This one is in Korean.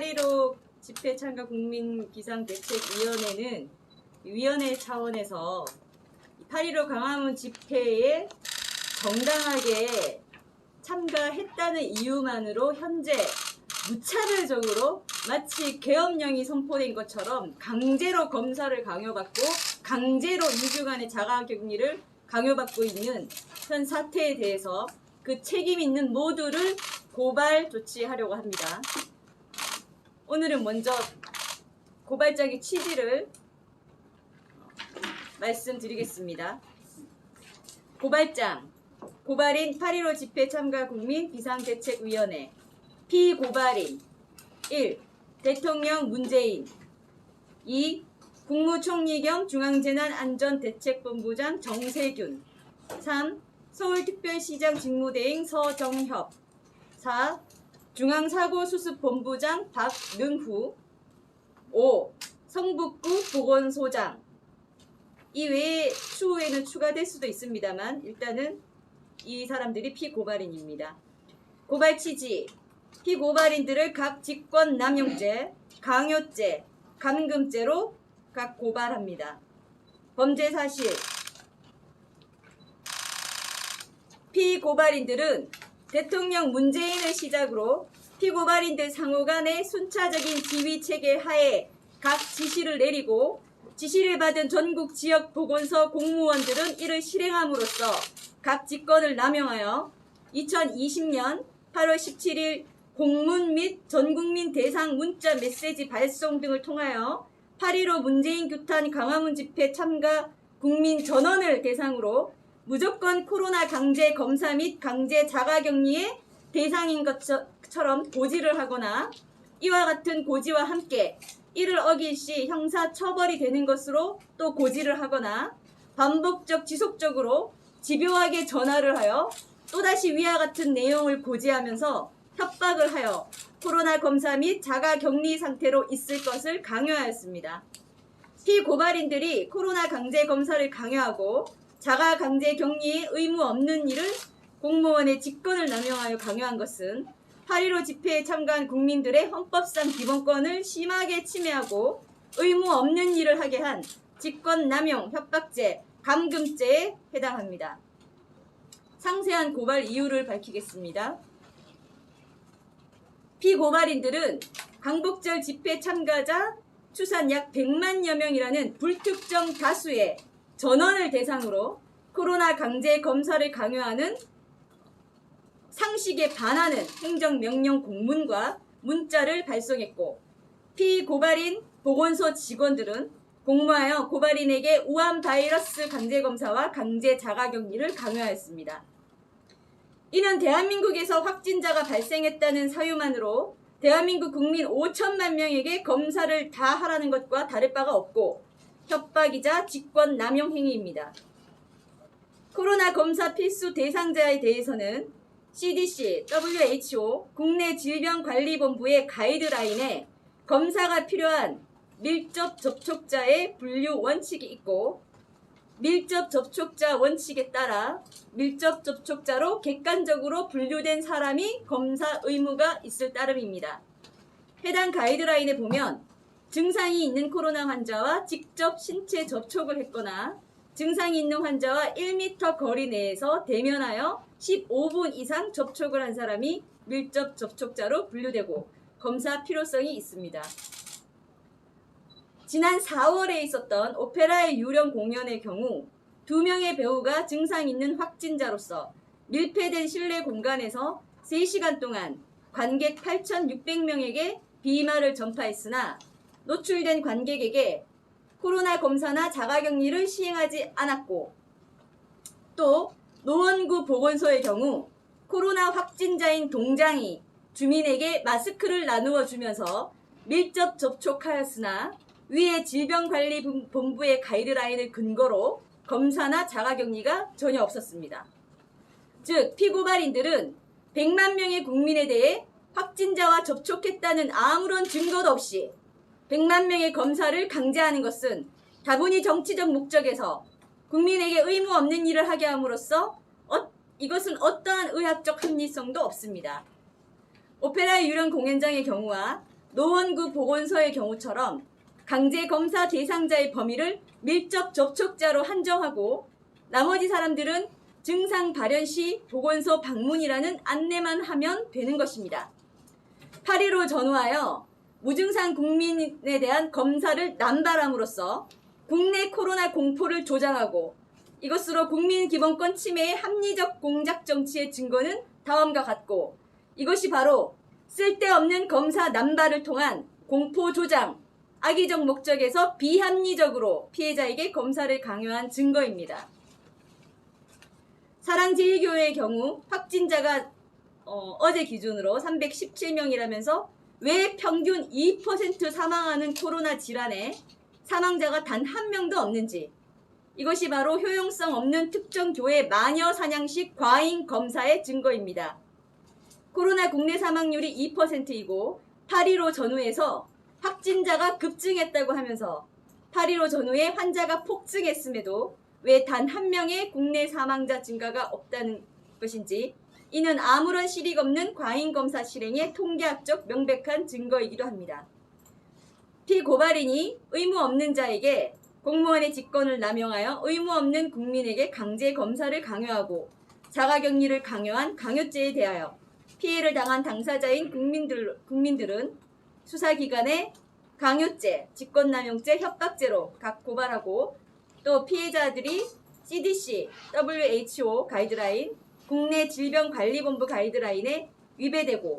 8.15 집회 참가 국민 비상대책위원회는 위원회 차원에서 8.15 광화문 집회에 정당하게 참가했다는 이유만으로 현재 무차별적으로 마치 계엄령이 선포된 것처럼 강제로 검사를 강요받고 강제로 2주간의 자가격리를 강요받고 있는 현 사태에 대해서 그 책임 있는 모두를 고발 조치하려고 합니다. 오늘은 먼저 고발장의 취지를 말씀드리겠습니다. 고발장, 고발인 8.15 집회 참가 국민 비상대책위원회. 피고발인 1. 대통령 문재인 2. 국무총리 겸 중앙재난안전대책본부장 정세균 3. 서울특별시장 직무대행 서정협 4. 중앙사고수습본부장 박능후 5. 성북구 보건소장. 이 외에 추후에는 추가될 수도 있습니다만 일단은 이 사람들이 피고발인입니다. 고발 취지. 피고발인들을 각 직권남용죄, 강요죄, 감금죄로 각 고발합니다. 범죄 사실. 피고발인들은 대통령 문재인을 시작으로 피고발인들 상호 간의 순차적인 지휘체계 하에 각 지시를 내리고 지시를 받은 전국 지역 보건소 공무원들은 이를 실행함으로써 각 직권을 남용하여 2020년 8월 17일 공문 및 전국민 대상 문자 메시지 발송 등을 통하여 8.15 문재인 규탄 광화문 집회 참가 국민 전원을 대상으로 무조건 코로나 강제 검사 및 강제 자가격리의 대상인 것처럼 고지를 하거나 이와 같은 고지와 함께 이를 어길 시 형사 처벌이 되는 것으로 또 고지를 하거나 반복적 지속적으로 집요하게 전화를 하여 또다시 위와 같은 내용을 고지하면서 협박을 하여 코로나 검사 및 자가격리 상태로 있을 것을 강요하였습니다. 피고발인들이 코로나 강제 검사를 강요하고 자가 강제 격리에 의무 없는 일을 공무원의 직권을 남용하여 강요한 것은 8.15 집회에 참가한 국민들의 헌법상 기본권을 심하게 침해하고 의무 없는 일을 하게 한 직권남용, 협박죄, 감금죄에 해당합니다. 상세한 고발 이유를 밝히겠습니다. 피고발인들은 광복절 집회 참가자 추산 약 100만여 명이라는 불특정 다수의 전원을 대상으로 코로나 강제 검사를 강요하는 상식에 반하는 행정명령 공문과 문자를 발송했고 피고발인 보건소 직원들은 공모하여 고발인에게 우한 바이러스 강제검사와 강제 자가격리를 강요하였습니다. 이는 대한민국에서 확진자가 발생했다는 사유만으로 대한민국 국민 5천만 명에게 검사를 다 하라는 것과 다를 바가 없고 협박이자 직권남용 행위입니다. 코로나 검사 필수 대상자에 대해서는 CDC, WHO, 국내질병관리본부의 가이드라인에 검사가 필요한 밀접 접촉자의 분류 원칙이 있고 밀접 접촉자 원칙에 따라 밀접 접촉자로 객관적으로 분류된 사람이 검사 의무가 있을 따름입니다. 해당 가이드라인에 보면 증상이 있는 코로나 환자와 직접 신체 접촉을 했거나 증상이 있는 환자와 1m 거리 내에서 대면하여 15분 이상 접촉을 한 사람이 밀접 접촉자로 분류되고 검사 필요성이 있습니다. 지난 4월에 있었던 오페라의 유령 공연의 경우 2명의 배우가 증상 있는 확진자로서 밀폐된 실내 공간에서 3시간 동안 관객 8,600명에게 비말을 전파했으나 노출된 관객에게 코로나 검사나 자가격리를 시행하지 않았고 또 노원구 보건소의 경우 코로나 확진자인 동장이 주민에게 마스크를 나누어 주면서 밀접 접촉하였으나 위의 질병관리본부의 가이드라인을 근거로 검사나 자가격리가 전혀 없었습니다. 즉 피고발인들은 100만 명의 국민에 대해 확진자와 접촉했다는 아무런 증거도 없이 100만 명의 검사를 강제하는 것은 다분히 정치적 목적에서 국민에게 의무 없는 일을 하게 함으로써 이것은 어떠한 의학적 합리성도 없습니다. 오페라 유령 공연장의 경우와 노원구 보건소의 경우처럼 강제 검사 대상자의 범위를 밀접 접촉자로 한정하고 나머지 사람들은 증상 발현 시 보건소 방문이라는 안내만 하면 되는 것입니다. 8.15 전후하여 무증상 국민에 대한 검사를 남발함으로써 국내 코로나 공포를 조장하고 이것으로 국민기본권 침해의 합리적 공작 정치의 증거는 다음과 같고 이것이 바로 쓸데없는 검사 남발을 통한 공포 조장, 악의적 목적에서 비합리적으로 피해자에게 검사를 강요한 증거입니다. 사랑제일교회의 경우 확진자가 어제 기준으로 317명이라면서 왜 평균 2% 사망하는 코로나 질환에 사망자가 단 한 명도 없는지 이것이 바로 효용성 없는 특정 교회 마녀 사냥식 과잉 검사의 증거입니다. 코로나 국내 사망률이 2%이고 8.15 전후에서 확진자가 급증했다고 하면서 8.15 전후에 환자가 폭증했음에도 왜 단 한 명의 국내 사망자 증가가 없다는 것인지 이는 아무런 실익 없는 과잉검사 실행의 통계학적 명백한 증거이기도 합니다. 피고발인이 의무 없는 자에게 공무원의 직권을 남용하여 의무 없는 국민에게 강제 검사를 강요하고 자가격리를 강요한 강요죄에 대하여 피해를 당한 당사자인 국민들은 수사기관에 강요죄, 직권남용죄, 협박죄로 각 고발하고 또 피해자들이 CDC, WHO 가이드라인, 국내 질병관리본부 가이드라인에 위배되고